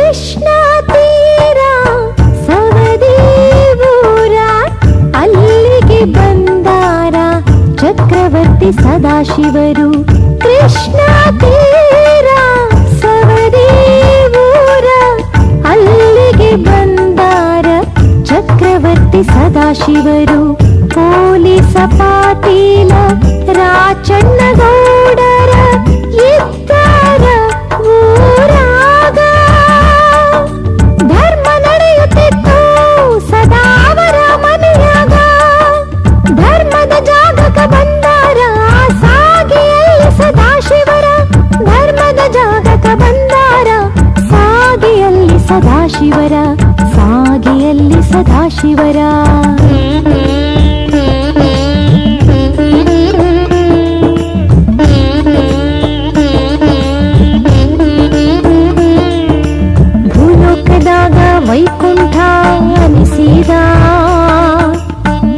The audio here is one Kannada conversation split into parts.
ಕೃಷ್ಣ ತೀರ ಸವದಿ ಊರ ಅಲ್ಲಿಗೆ ಬಂದಾರ ಚಕ್ರವರ್ತಿ ಸದಾಶಿವರು. ಕೃಷ್ಣ ತೀರ ಸವದಿ ಊರ ಅಲ್ಲಿಗೆ ಬಂದಾರ ಚಕ್ರವರ್ತಿ ಸದಾಶಿವರು. ಪೊಲೀಸ ಪಾಟೀಲ ರಾಚಣ್ಣ ಗೌಡರ ಇದ್ದಾರ ಊರಾಗ. ಧರ್ಮ ನಡೆಯುತ್ತಿತ್ತು ಸದಾ ಅವರ ಮನೆಯಾಗ. ಧರ್ಮದ ಜಾಗಕ ಬಂದಾರ ಸಾಗಿಯಲ್ಲಿ ಸದಾಶಿವರ. ಧರ್ಮದ ಜಾಗಕ ಬಂದಾರ ಸಾಗಿಯಲ್ಲಿ ಸದಾಶಿವರ. ಸಾಗಿಯಲ್ಲಿ ಸದಾಶಿವರ. ಭೂಲೋಕದಾಗ ವೈಕುಂಠ ಅನಿಸಿದ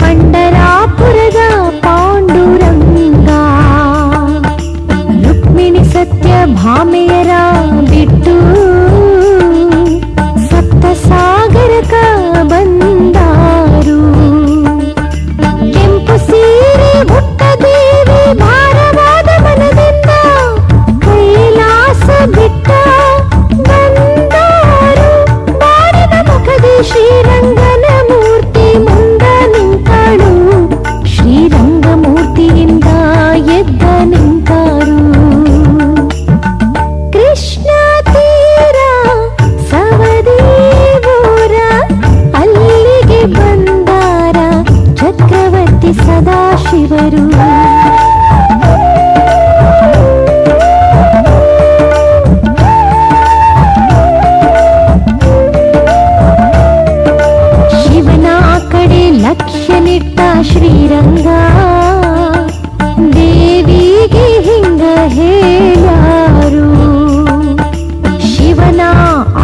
ಪಂಡರಾಪುರದ ಪಾಂಡುರಂಗ. ರುಕ್ಮಿಣಿ ಸತ್ಯ ಭಾಮೆಯರ ಬಿಟ್ಟು ಸಪ್ತ ಸಾಗರಕ ಬಂದಾರು. ಕೆಂಪು ಸೀರೆ ಹುಟ್ಟ ದೇವಿ ಭಾರವಾದ ಮನದಿಂದ ಕೈಲಾಸ ಬಿಟ್ಟ ಬಂದಾರು. ಬಾಡಿದ ಮುಖದಿ ಶ್ರೀರಂಗನ ಮೂರ್ತಿ ಮುಂದ ನಿಂತಾಳು. ಶ್ರೀರಂಗ ಮೂರ್ತಿಯಿಂದ ಎದ್ದ ನಿಂತಾರು. ಕೃಷ್ಣ ತೀರ ಸವದಿ ಊರ ಅಲ್ಲಿಗೆ ಬಂದಾರ ಚಕ್ರವರ್ತಿ ಸದಾಶಿವರು. ಶಿವನ ಕಡೆ ಲಕ್ಷ್ಯ ನಿಟ್ಟ ಶ್ರೀರಂಗ ದೇವಿಗೆ ಹಿಂಗ ಹೇಳ್ಯಾರು. ಶಿವನ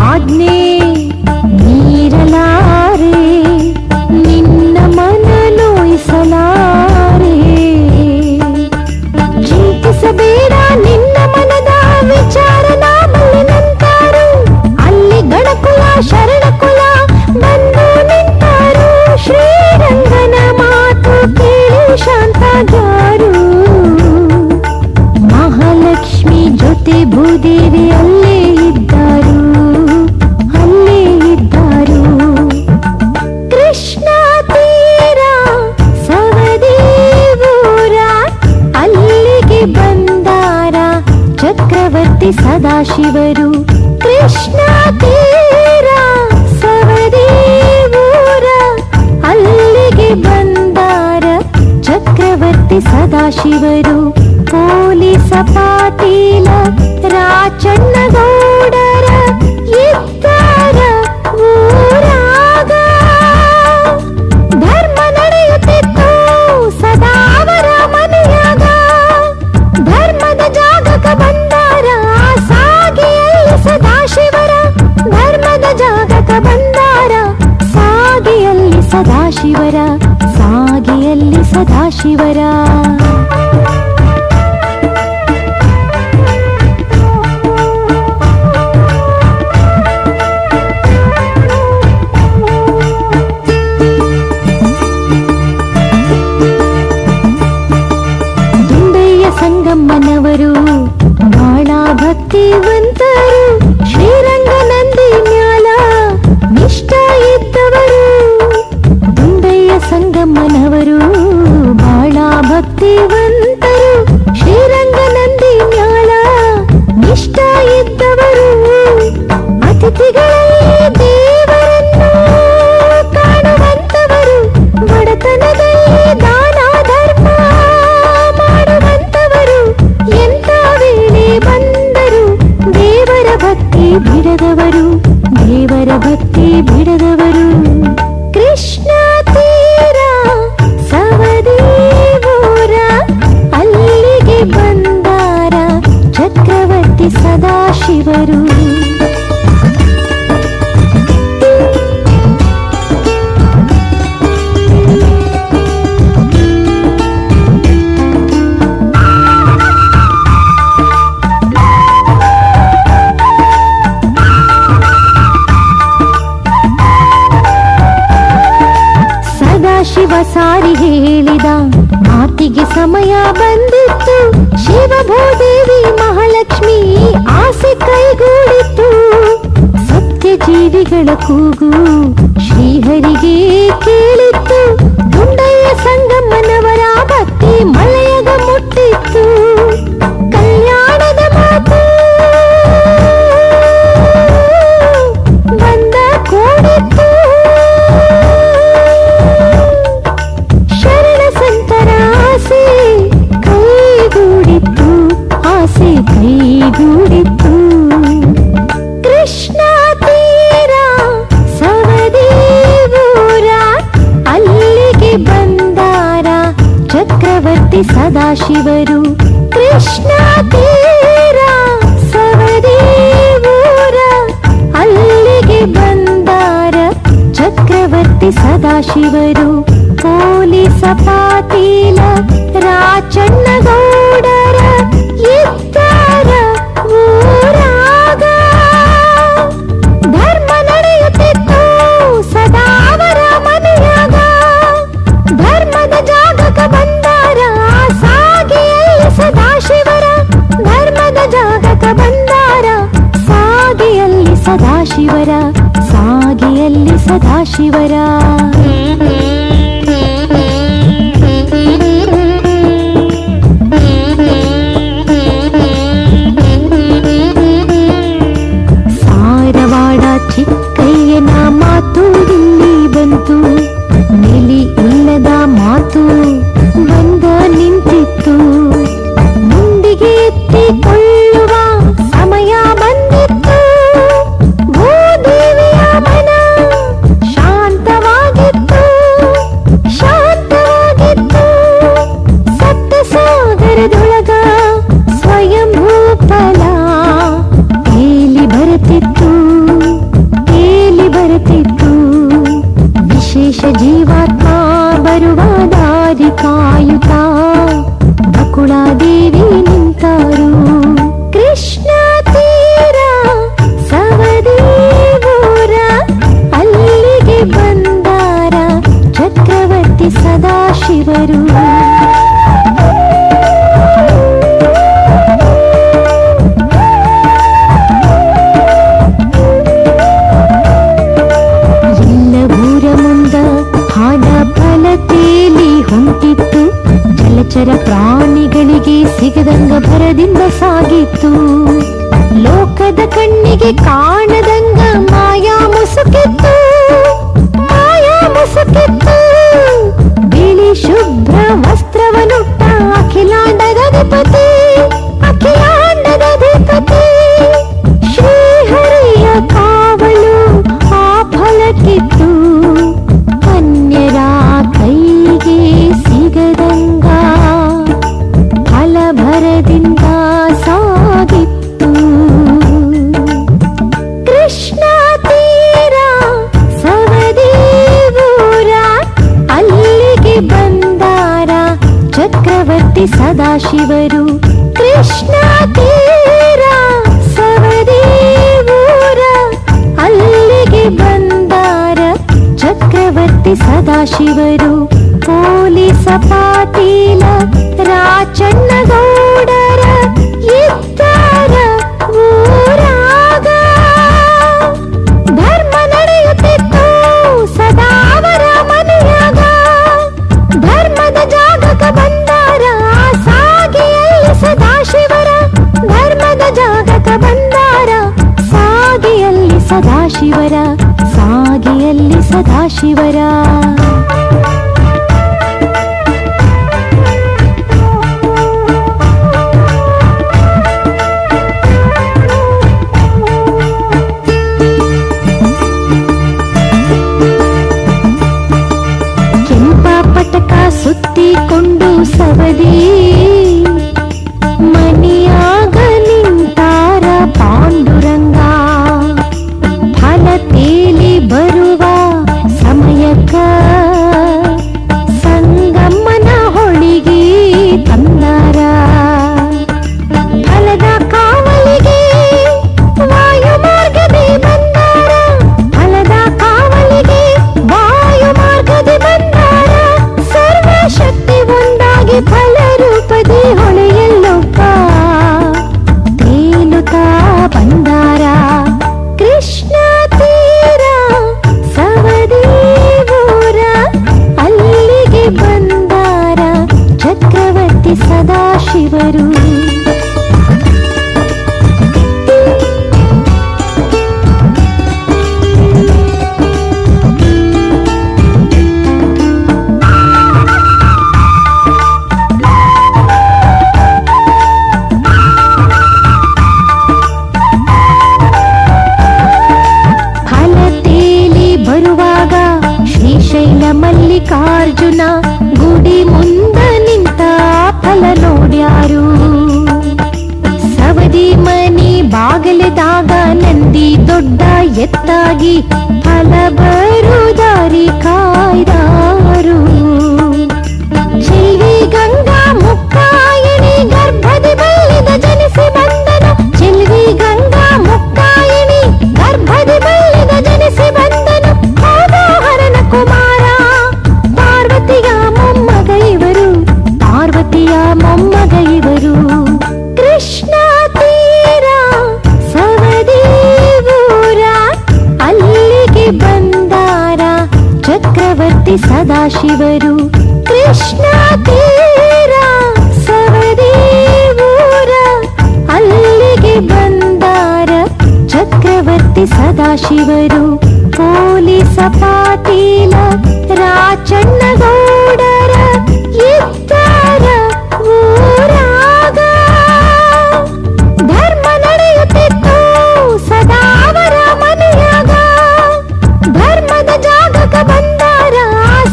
ಆಜ್ಞೆ ಮೀರಲಾರೆ ನಿನ್ನ ಮನ ನೋಯಿಸಲಾರೆ. ಚಿಂತಿಸಬೇಡ ನಿನ್ನ ಮನದ ವಿಚಾರ ನಾಮಲ್ಲಿ ನಂತಾರು. ಅಲ್ಲಿ ಗಣಕುಲ ಶರಣಕುಲ ಬಂದು ನಿಂತಾರು. ಶ್ರೀರಂಗನ ಮಾತು ಕೇಳಿ ಶಾಂತಾಗ್ಯಾರು. ಮಹಾಲಕ್ಷ್ಮಿ ಜೊತೆ ಭೂದೇವಿ ಅಲ್ಲೇ ಇದ್ದಾರು. ಅಲ್ಲೇ ಇದ್ದಾರು. ಕೃಷ್ಣ ತೀರ ಸವದಿ ಊರ ಅಲ್ಲಿಗೆ ಬಂದಾರ ಚಕ್ರವರ್ತಿ ಸದಾಶಿವರು. ಕೃಷ್ಣ ತೀರ ಸವದಿ ಊರ ಅಲ್ಲಿಗೆ ಬಂದಾರ ಚಕ್ರವರ್ತಿ ಸದಾಶಿವರು. ಪೊಲೀಸ ಪಾಟೀಲ ರಾಚಣ್ಣ ಗೌಡರ ಇದ್ದಾರ ಊರಾಗ. ಧರ್ಮ ನಡೆಯುತ್ತಿತ್ತು ಸದಾ ಅವರ ಮನೆಯಾಗ. ಧರ್ಮದ ಜಾಗಕ ಬಂದಾರ ಸಾಗಿಯಲ್ಲಿ ಸದಾಶಿವರ. ಧರ್ಮದ ಜಾಗಕ ಬಂದಾರ ಸಾಗಿಯಲ್ಲಿ ಸದಾಶಿವರ. ಸಾಗಿಯಲ್ಲಿ ಸದಾಶಿವರ. ಸಂಗಮ್ಮನವರು ಬಾಳ ಭಕ್ತಿವಂತರು. ಶ್ರೀರಂಗ ನಂದಿ ಮ್ಯಾಲ ನಿಷ್ಠ ಇದ್ದವರು. ದುಂಡಯ್ಯ ಸಂಗಮ್ಮನವರು ಬಾಳ ಭಕ್ತಿವಂತರು. ಶ್ರೀರಂಗ ನಂದಿ ಮ್ಯಾಲ ನಿಷ್ಠ ಇದ್ದವರು. ಅತಿಥಿಗಳಲ್ಲಿ ದೇವರನ್ನು ಕಾಣುವಂತವರು. ಬಡತನದಲ್ಲಿ ದಾನ ಧರ್ಮ ಮಾಡುವಂತವರು. ಎಂತ ವೇಳೆ ಬಂದರು ದೇವರ ಭಕ್ತಿ ಬಿಡದವರು. ದೇವರ ಭಕ್ತಿ ಬಿಡದವರು. ಕೃಷ್ಣ ತೀರ ಸವದಿ ಊರ ಅಲ್ಲಿಗೆ ಬಂದಾರ ಚಕ್ರವರ್ತಿ ಸದಾಶಿವರು. ಶಿವ ಸಾರಿ ಹೇಳಿದ ಮಾತಿಗೆ ಸಮಯ ಬಂದಿತ್ತು. ಶಿವಭೂದೇವಿ ಮಹಾಲಕ್ಷ್ಮಿ ಆಸೆ ಕೈಗೂಡಿತ್ತು. ಸತ್ಯ ಜೀವಿಗಳ ಕೂಗು ಶ್ರೀಹರಿಗೆ ಕೇಳಿತ್ತು. ಗುಂಡಯ್ಯ ಸಂಗಮ್ಮನವರ ಭಕ್ತಿ ಮಲಯಗ ಮುಟ್ಟಿತ್ತು. ಕಲ್ಯಾಣದ ಮಾತು ಬಂದ ಕೂಡಿತ್ತು. ಶರಣ ಸಂತರ ಆಸೆ ಕೈಗೂಡಿತ್ತು. ಆಸೆ ಕೈಗೂಡಿತ್ತು. ಕೃಷ್ಣ ತೀರ ಸವದಿ ಊರ ಅಲ್ಲಿಗೆ ಬಂದಾರ ಚಕ್ರವರ್ತಿ ಸದಾಶಿವರು. ಕೃಷ್ಣ ತೀರ ಸವದಿ ಊರ ಅಲ್ಲಿಗೆ ಬಂದಾರ ಚಕ್ರವರ್ತಿ ಸದಾಶಿವರು. ಪೊಲೀಸ ಪಾಟೀಲ ರಾಚಣ್ಣ ಗೌಡರ ಇದ್ದಾರ ಊರಾಗ. ಧರ್ಮ ನಡೆಯುತ್ತಿತ್ತು ಸದಾ ಅವರ ಮನೆಯಾಗ. ಧರ್ಮದ ಜಾಗಕ ಬಂದಾರ ಸಾಗಿಯಲ್ಲಿ ಸದಾಶಿವರ. ಧರ್ಮದ ಜಾಗಕ ಬಂದಾರ ಸಾಗಿಯಲ್ಲಿ ಸದಾಶಿವರ. ಸಾಗಿಯಲ್ಲಿ ಸದಾಶಿವರ. ಸಾರವಾಡ ಚಿಕ್ಕಯ್ಯನ ಮಾತು ಇಲ್ಲಿ ಬಂತು. ನೆಲಿ ಇಲ್ಲದ ಮಾತು ಬಂದ ನಿಂತಿತ್ತು. ಮುಂದಿಗೆ ಎತ್ತಿಕೊಳ್ಳುವ ಸಮಯ ಬಂದಿತ್ತು. ಭೂದೇವಿಯ ಮನ ಶಾಂತವಾಗಿತ್ತು. ಶಾಂತವಾಗಿತ್ತು. ಸಪ್ತ ಸಾಗರದೊಳಗ ಸ್ವಯಂಭೂ ಫಲ ತೇಲಿ ಬರುತ್ತಿತ್ತು. ತೇಲಿ ಬರುತ್ತಿತ್ತು. ವಿಶೇಷ ಜೀವಾತ್ಮ ಬರುವ ದಾರಿ ಕಾಯುತ್ತ ಬಕುಳಾದೇವಿ ನಿಂತಾರು. ಕೃಷ್ಣ ತೀರ ಸವದಿ ಊರ ಅಲ್ಲಿಗೆ ಬಂದಾರ ಚಕ್ರವರ್ತಿ ಸದಾಶಿವರು. ಹೊಂಟಿತ್ತು. ಜಲಚರ ಪ್ರಾಣಿಗಳಿಗೆ ಸಿಗದಂಗ ಭರದಿಂದ ಸಾಗಿತ್ತು. ಲೋಕದ ಕಣ್ಣಿಗೆ ಕಾಣದಂಗ ಮಾಯಾ ಮುಸುಕಿತ್ತು. ಮಾಯಾ ಮುಸುಕಿತ್ತು. ಬಿಳಿ ಶುಭ್ರ ವಸ್ತ್ರವನ್ನುಟ್ಟ ಅಖಿಲಾಂಡದ ಅಧಿಪತಿ. ಅಖಿಲಾಂಡದ ಅಧಿಪತಿ ಶ್ರೀಹರಿಯ ಕಾವಲು ಆ ಫಲಕ್ಕಿತ್ತು. ಅನ್ಯರ ಕೈಗೆ ಸಿಗದಂಗ ಫಲ ಭರದಿಂದ ಸಾಗಿತ್ತು. ಕೃಷ್ಣ ತೀರ ಸವದಿ ಊರ ಅಲ್ಲಿಗೆ ಬಂದಾರ ಚಕ್ರವರ್ತಿ ಸದಾಶಿವರು. ಕೃಷ್ಣ ತೀರ ಸವದಿ ಊರ ಅಲ್ಲಿಗೆ ಬಂದಾರ ಚಕ್ರವರ್ತಿ ಸದಾಶಿವರು. ಪೊಲೀಸ ಪಾಟೀಲ ರಾಚಣ್ಣ ಗೌಡರ ಇದ್ದಾರ ಊರಾಗ. ಧರ್ಮ ನಡೆಯುತ್ತಿತ್ತು ಸದಾ ಅವರ ಮನೆಯಾಗ. ಧರ್ಮದ ಜಾಗಕ ಬಂದಾರ ಸಾಗಿಯಲ್ಲಿ ಸದಾಶಿವರ. ಧರ್ಮದ ಜಾಗಕ ಬಂದಾರ ಸಾಗಿಯಲ್ಲಿ ಸದಾಶಿವರ. ಸಾಗಿಯಲ್ಲಿ ಸದಾಶಿವರ. ಕೆಂಪಪಟಕ ಸುತ್ತಿಕೊಂಡು ಸವದಿ ಮನೆಯಾಗ ನಿಂತಾರ ಪಾಂಡುರಂಗ. ಫಲ ತೇಲಿ ಬರುವ ಸಮಯಕ್ಕ ಮಲ್ಲಿಕಾರ್ಜುನ ಗುಡಿ ಮುಂದ ನಿಂತ ಫಲ ನೋಡ್ಯಾರು. ಸವದಿ ಮನಿ ಬಾಗಲದಾಗ ನಂದಿ ದೊಡ್ಡ ಎತ್ತಾಗಿ ಫಲ ಬರುದಾರಿ ಕಾಯ್ದಾರು. ಚೆಲ್ವಿ ಗಂಗಾ ಮುಕ್ತಾಯಿನಿ ಗರ್ಭದಿ ಬಲ್ಲಿದ ಜನಿಸಿ ಬಂದನು. ಚೆಲ್ವಿ ಗಂಗಾ ಮುಕ್ತಾಯಿನಿ ಗರ್ಭದಿ ಬಲ್ಲಿದ ಜನಿಸಿ ಬಂದನು. ಹರನ ಕುಮಾರ ಪಾರ್ವತಿಯ ಮೊಮ್ಮಗ ಇವರು, ಪಾರ್ವತಿಯ ಮೊಮ್ಮಗ ಇವರು. ಕೃಷ್ಣ ತೀರ ಸವದಿ ಊರ ಅಲ್ಲಿಗೆ ಬಂದಾರ ಚಕ್ರವರ್ತಿ ಸದಾಶಿವರು. ಕೃಷ್ಣ ತೀರ ಸವದಿ ಊರ ಅಲ್ಲಿಗೆ ಬಂದಾರ ಚಕ್ರವರ್ತಿ ಸದಾಶಿವರು. ಪೊಲೀಸ ಪಾಟೀಲ ರಾಚಣ್ಣ ಗೌಡರ ಇದ್ದಾರ ಊರಾಗ. ಧರ್ಮ ನಡೆಯುತ್ತಿತ್ತು ಸದಾವರ ಮನೆಯಾಗ. ಧರ್ಮದ ಜಾಗಕ ಬಂದಾರ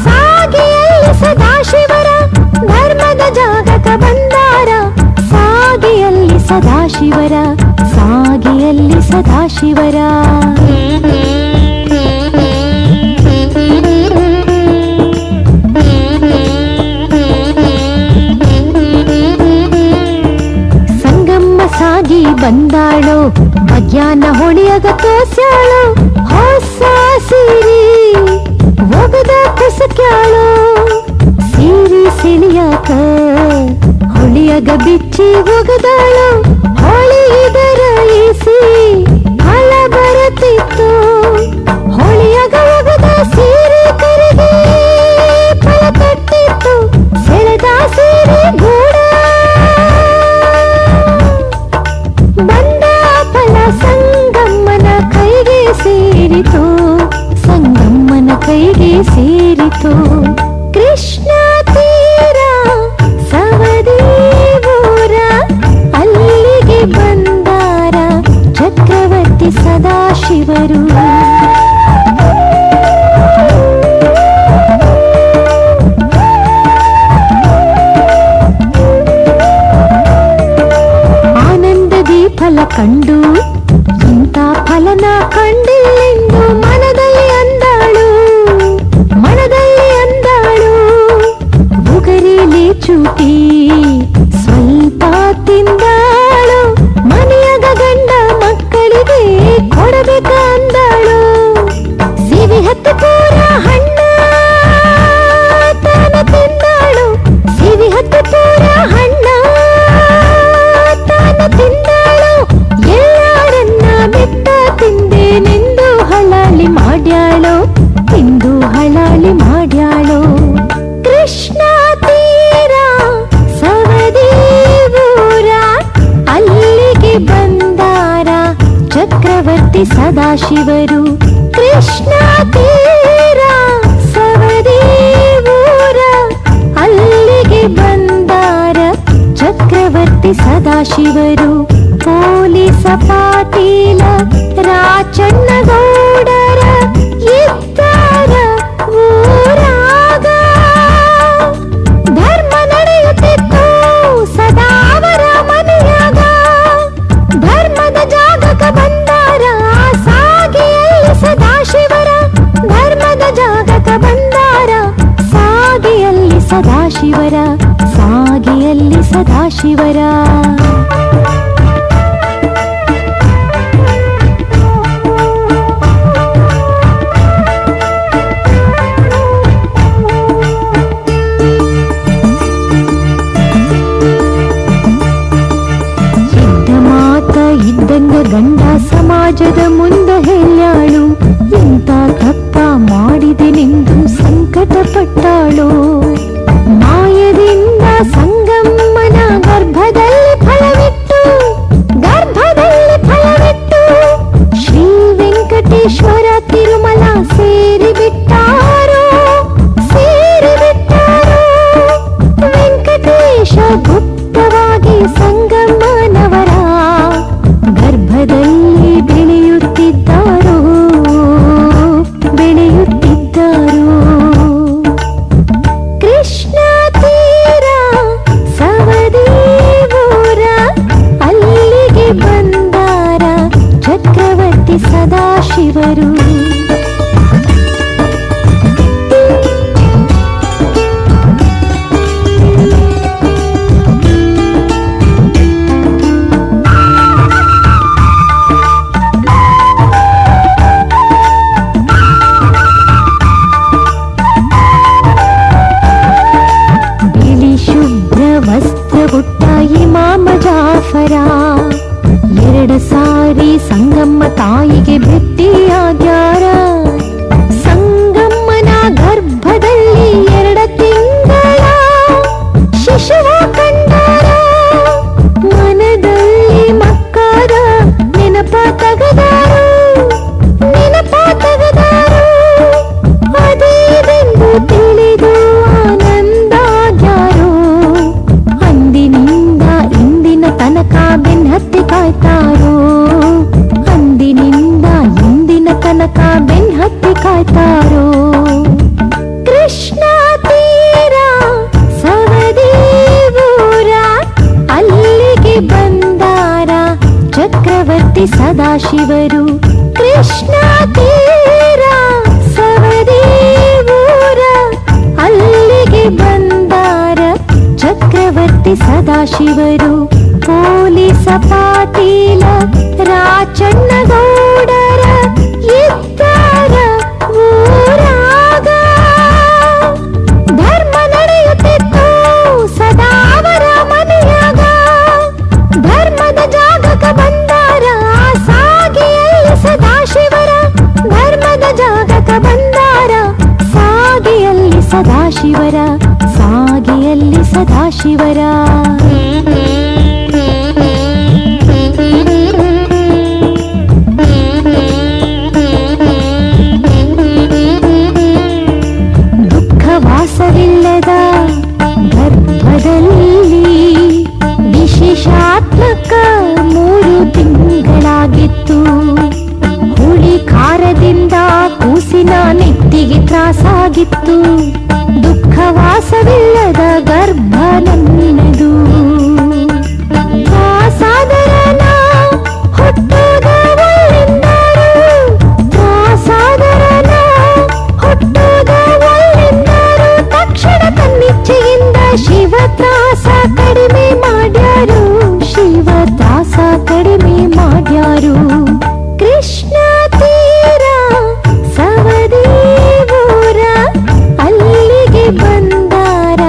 ಸಾಗಿಯಲ್ಲಿ ಸದಾಶಿವರ. ಧರ್ಮದ ಜಾಗಕ ಬಂದಾರ ಸಾಗಿಯಲ್ಲಿ ಸದಾಶಿವರ. ಸಾಗಿಯಲ್ಲಿ ಸದಾಶಿವರ. ಸಂಗಮ್ಮ ಸಾಗಿ ಬಂದಾಳೋ ಮಧ್ಯಾಹ್ನ ಹೊಳಿಯಾಗ ತೋಸ್ಯಾಳೋ. ಹೊಸ ಸೀರಿ ಒಗದ ಕುಸಕ್ಯಾಳೋ. ಸೀರಿ ಸಿಳಿಯಾಕ ಹೊಳಿಯಾಗ ಬಿಚ್ಚಿ ಒಗದಾಳೋ. ಹೊಳಿ ಇದರ ಇಸಿ ಫಲ ಬರುತ್ತಿತ್ತು. ಹೊಳಿಯಾಗ ಒಗದ ಸೀರೆ ಕರಗಿ ಫಲ ಕಟ್ಟಿತ್ತು. ಸೆಳೆದ ಸೀರೆ ಗೂಡ ಬಂದ ಫಲ ಸಂಗಮ್ಮನ ಕೈಗೆ ಸೇರಿತು. ಸಂಗಮ್ಮನ ಕೈಗೆ ಸೇರಿತು. ಕೃಷ್ಣ ತೀರ ಸವದಿ ಊರ ಅಲ್ಲಿಗೆ ಬಂದಾರ ಚಕ್ರವರ್ತಿ ಸದಾಶಿವರು. ಆನಂದದಿ ಫಲ ಕಂಡು ಇಂಥ ಫಲನ ಕಂಡಿಲ್ಲೆಂದು ಮನದಲ್ಲಿ ಅಂದಾಳು. ಮನದಲ್ಲಿ ಅಂದಾಳು. ಬುಗರಿಲಿ ಚೂಟಿ ಸ್ವಲ್ಪ ತಿಂದಾಳು. ಮನೆಯಾಗ ಗಂಡ ಮಕ್ಕಳಿಗೆ ಕೊಡಬೇಕ ಅಂದಾಳು. ಸಿವಿ ಹತ್ತು ಪೂರ ಹಣ್ಣ ತಾನ ತಿಂದಾಳು. ಸಿವಿ ಹತ್ತು ಪೂರ ಹಣ್ಣ ತಾನ ತಿಂದಾಳು. ಎಲ್ಲರನ್ನ ಬಿಟ್ಟ ತಿಂದೇನೆಂದು ಹಳಾಳಿ ಮಾಡ್ಯಾಳೋ. ತಿಂದು ಹಳಾಳಿ ಮಾಡ್ಯಾಳೋ. ಕೃಷ್ಣ ತೀರ ಸವದಿ ಊರ ಅಲ್ಲಿಗೆ ಬಂದಾರ ಚಕ್ರವರ್ತಿ ಸದಾಶಿವರು. ಕೃಷ್ಣ ತೀರ ಸವದಿ ಊರ ಅಲ್ಲಿಗೆ ಬಂದಾರ ಚಕ್ರವರ್ತಿ ಸದಾಶಿವರು. ಪೊಲೀಸ ಪಾಟೀಲ ರಾಚಣ್ಣ ಗೌಡರ ಇದ್ದಾರ ಊರಾಗ. ಧರ್ಮ ನಡೆಯುತ್ತಿತ್ತು ಸದಾವರ ಮನೆಯಾಗ. ಧರ್ಮದ ಜಾಗಕ ಬಂದಾರ ಸಾಗಿಯಲ್ಲಿ ಸದಾಶಿವರ. ಧರ್ಮದ ಜಾಗಕ ಬಂದಾರ ಸಾಗಿಯಲ್ಲಿ ಸದಾಶಿವರ. ಸಾಗಿಯಲ್ಲಿ ಸದಾಶಿವರ. ಇದ್ದಂಗ ಗಂಡ ಸಮಾಜದ ಮುಂದ ಹೇಳ್ಯಾಳು. ಎಂತ ತಪ್ಪ ಮಾಡಿದೆನೆಂದು ಸಂಕಟ ಪಟ್ಟಾಳು. ಮಾಯದಿಂದ ಸಂಗಮ್ಮನ ಗರ್ಭದಲ್ಲಿ ಫಲವಿಟ್ಟು. ಗರ್ಭದಲ್ಲಿ ಫಲವಿಟ್ಟು ಶ್ರೀ ವೆಂಕಟೇಶ್ವರ ತಿರುಮಲ ಸೇರಿ ಬಿಟ್ಟಾರೋ. ಸೇರಿ ಬಿಟ್ಟಾರೋ. ವೆಂಕಟೇಶ ಗುಪ್ತವಾಗಿ ಸಂಗಮ್ಮನವರ ಗರ್ಭದಲ್ಲಿ ಬೆಳೆಯುತ್ತಿದ್ದಾರೋ. ಬೆಳೆಯುತ್ತಿದ್ದಾರೋ. ಸಾರಿ ಸಂಗಮ್ಮ ತಾಯಿಗೆ ಭೇಟಿಯಾಗ್ಯಾರ. ಸಂಗಮ್ಮನ ಗರ್ಭದಲ್ಲಿ 2 ತಿಂಗಳ ಶಿಶುವ ಕಂಡಾರ. ಮನದಲ್ಲಿ ಮಕ್ಕಳ ನೆನಪ ತೆಗೆದಾರು. ಅದೇದೆಂದು ತಿಳಿದು ಆನಂದಾಗ್ಯಾರೋ. ಅಂದಿನಿಂದ ಇಂದಿನ ತನಕ ಬೆನ್ನತ್ತಿ ಕಾಯ್ತಾರೋ. ಅಂದಿನಿಂದ ಇಂದಿನ ತನಕ ಬೆನ್ನತ್ತಿ ಕಾಯ್ತಾರೋ. ಕೃಷ್ಣ ತೀರ ಸವದಿ ಊರ ಅಲ್ಲಿಗೆ ಬಂದಾರ ಚಕ್ರವರ್ತಿ ಸದಾಶಿವರು. ಕೃಷ್ಣ ತೀರ ಸವದಿ ಊರ ಅಲ್ಲಿಗೆ ಬಂದಾರ ಚಕ್ರವರ್ತಿ ಸದಾಶಿವರು. ಪೊಲೀಸ ಪಾಟೀಲ ರಾಚಣ್ಣಗೌಡರ ಇದ್ದಾರ ಊರಾಗ. ಧರ್ಮ ನಡೆಯುತ್ತಿತ್ತು ಸದಾ ಅವರ ಮನೆಯಾಗ. ಧರ್ಮದ ಜಾಗಕ ಬಂದಾರ ಸಾಗಿಯಲ್ಲಿ ಸದಾಶಿವರ. ಧರ್ಮದ ಜಾಗಕ ಬಂದಾರ ಸಾಗಿಯಲ್ಲಿ ಸದಾಶಿವರ. ಸಾಗಿಯಲ್ಲಿ ಸದಾಶಿವರ. ದುಃಖವಾಸವಿಲ್ಲದ ಗರ್ಭದಲ್ಲಿ ವಿಶೇಷಾತ್ಮಕ 3 ತಿಂಗಳಾಗಿತ್ತು. ಹುಳಿ ಖಾರದಿಂದ ಕೂಸಿನ ನೆತ್ತಿಗೆ ತ್ರಾಸಾಗಿತ್ತು. ದುಃಖವಾಸವಿಲ್ಲದ ಗರ್ಭ ನನ್ನದು. ತ್ರಾಸಾದರನ ಹುಟ್ಟುವುದ ಒಳ್ಳೆಂದರು. ತ್ರಾಸಾದರನ ಹುಟ್ಟುವುದ ಒಳ್ಳೆಂದರು. ತಕ್ಷಣ ತನ್ನಿಚ್ಛೆಯಿಂದ ಶಿವ ತ್ರಾಸ ಕಡಿಮೆ ಮಾಡ್ಯಾರು. ಶಿವ ತ್ರಾಸ ಕಡಿಮೆ ಮಾಡ್ಯಾರು. ಕೃಷ್ಣ ತೀರ ಸವದಿ ಊರ ಅಲ್ಲಿಗೆ ಬಂದಾರ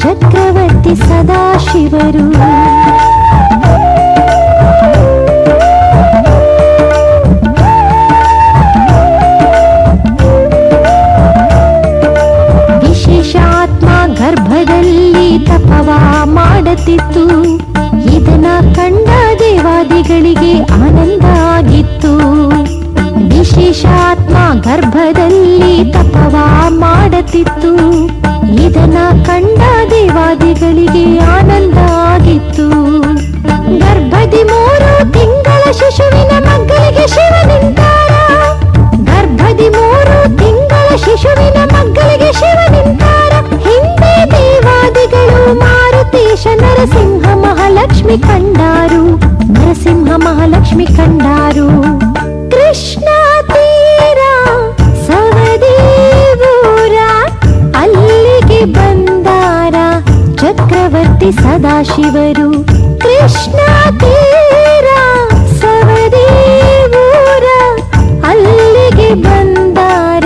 ಚಕ್ರವರ್ತಿ ಸದಾಶಿವರು. ವಿಶೇಷಾತ್ಮ ಗರ್ಭದಲ್ಲಿ ತಪವ ಮಾಡುತ್ತಿತ್ತು. ಇದನ್ನ ಕಂಡ ದೇವಾದಿಗಳಿಗೆ ಆನಂದ ಆಗಿತ್ತು. ವಿಶೇಷಾತ್ಮ ಗರ್ಭದಲ್ಲಿ ತಪವ ಮಾಡುತ್ತಿತ್ತು. ಇದನ್ನ ಕಂಡ ದೇವಾದಿಗಳಿಗೆ ಆನಂದ ಆಗಿತ್ತು. ಗರ್ಭದಿ 3 ತಿಂಗಳ ಶಿಶುವಿನ ಮಗ್ಗಲಿಗೆ ಶಿವ ನಿಂತಾರ. ಗರ್ಭದಿ 3 ತಿಂಗಳ ಶಿಶುವಿನ ಮಗ್ಗಲಿಗೆ ಶಿವ ನಿಂತಾರ. ಹಿಂದೆ ದೇವಾದಿಗಳು ಮಾರುತೇಶ ನರಸಿಂಹ ಮಹಾಲಕ್ಷ್ಮಿ ಕಂಡಾರು. ನರಸಿಂಹ ಮಹಾಲಕ್ಷ್ಮಿ ಕಂಡಾರು. ಕೃಷ್ಣ ತೀರ ಸವದಿ ಊರ ಅಲ್ಲಿಗೆ ಬಂದಾರ ಚಕ್ರವರ್ತಿ ಸದಾಶಿವರು. ಕೃಷ್ಣ ತೀರ ಸವದಿ ಊರ ಅಲ್ಲಿಗೆ ಬಂದಾರ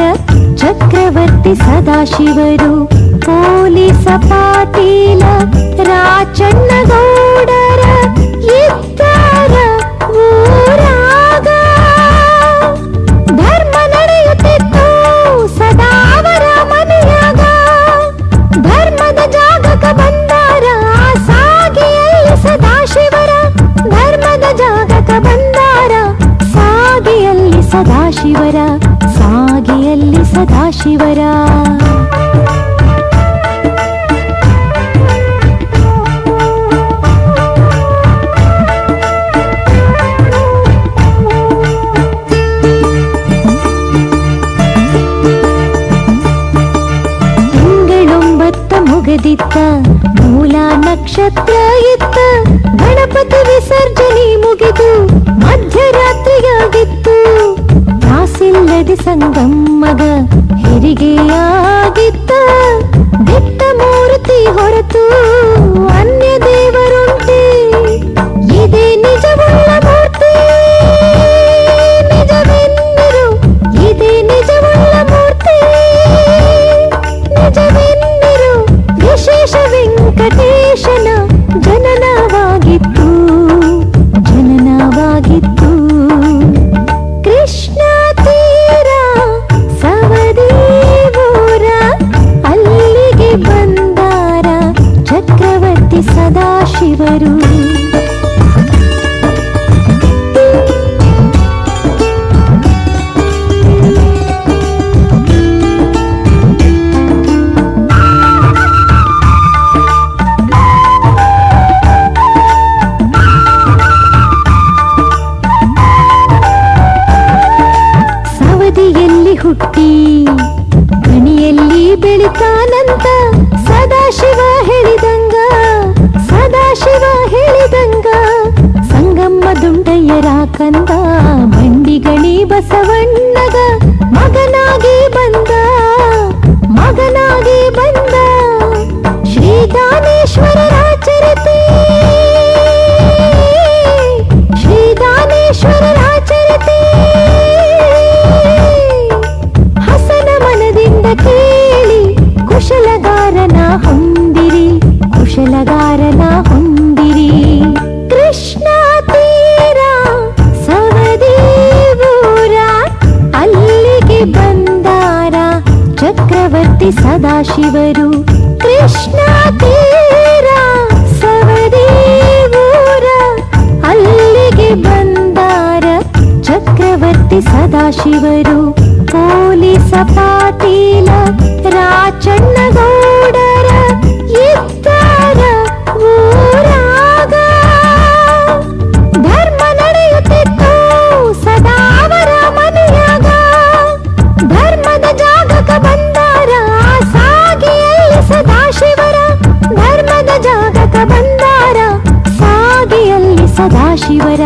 ಚಕ್ರವರ್ತಿ ಸದಾಶಿವರು. ಪೊಲೀಸ ಪಾಟೀಲ ರಾಚಣ್ಣಗೌಡರ ಇದ್ದಾರ ಊರಾಗ. ಧರ್ಮ ನಡೆಯುತ್ತಿತ್ತು ಸದಾ ಅವರ ಮನೆಯಾಗ. ಧರ್ಮದ ಜಾಗಕ ಬಂದಾರ ಸಾಗಿಯಲ್ಲಿ ಸದಾಶಿವರ. ಧರ್ಮದ ಜಾಗಕ ಬಂದಾರ ಸಾಗಿಯಲ್ಲಿ ಸದಾಶಿವರ. ಸಾಗಿಯಲ್ಲಿ ಸದಾಶಿವರ. ಮುಗದಿತ್ತ ಮೂಲ ನಕ್ಷತ್ರ ಇತ್ತ. ಗಣಪತಿ ವಿಸರ್ಜನೆ ಮುಗಿದು ಮಧ್ಯರಾತ್ರಿಯಾಗಿತ್ತು. ತ್ರಾಸಿಲ್ಲ ಹೇಳಿದೆ ಸಂಗಮ್ಮಗ ಹೆರಿಗೆಯಾಗಿದ್ದ ದಿಟ್ಟ ಮೂರ್ತಿ ಹೊರತು ಅನ್ಯ ದೇವರುಂಟೆ ಇದೇ ನಿಜವುಳ್ಳ ಮೂರ್ತಿ ನಿಜವೆನ್ನಿರು ಇದೇ ನಿಜವುಳ್ಳ ಮೂರ್ತಿ ನಿಜವೆನ್ನಿರು ವಿಶೇಷ ವೆಂಕಟೇಶನ ಜನನವಾಗಿತ್ತು ಜನನವಾಗಿತ್ತು ಕೃಷ್ಣ ತೀರ ಸವದಿ ಊರ ಅಲ್ಲಿಗೆ ಬಂದಾರ ಚಕ್ರವರ್ತಿ ಸದಾಶಿವರು ಹುಟ್ಟಿ ಗಣಿಯಲ್ಲಿ ಬೆಳಿತಾನಂತ ಸದಾಶಿವ ಹೇಳಿದಂಗ ಸಂಗಮ್ಮ ದುಂಡಯ್ಯರ ಕಂದ ಬಂಡಿಗಣಿ ಬಸವಣ್ಣಗ ಮಗನಾಗಿ ಬಂದ ಶ್ರೀದಾನೇಶ್ವರರ ಚರಿತೆ ಕೇಳಿ ಕುಶಲಗಾರನ ಹೊಂದಿರಿ ಕೃಷ್ಣ ತೀರ ಸವದಿ ಊರ ಅಲ್ಲಿಗೆ ಬಂದಾರ ಚಕ್ರವರ್ತಿ ಸದಾಶಿವರು ಕೃಷ್ಣ ತೀರ ಸವದಿ ಊರ ಅಲ್ಲಿಗೆ ಬಂದಾರ ಚಕ್ರವರ್ತಿ ಸದಾಶಿವರು ಪೊಲೀಸ ಪಾಟೀಲ ರಾಚಣ್ಣಗೌಡರ ಇದ್ದಾರ ಊರಾಗ ಧರ್ಮ ನಡೆಯುತ್ತಿತ್ತು ಸದಾವರ ಮನೆಯಾಗ ಧರ್ಮದ ಜಾಗಕ ಬಂದಾರ ಸಾಗಿಯಲ್ಲಿ ಸದಾಶಿವರ ಧರ್ಮದ ಜಾಗಕ ಬಂದಾರ ಸಾಗಿಯಲ್ಲಿ ಸದಾಶಿವರ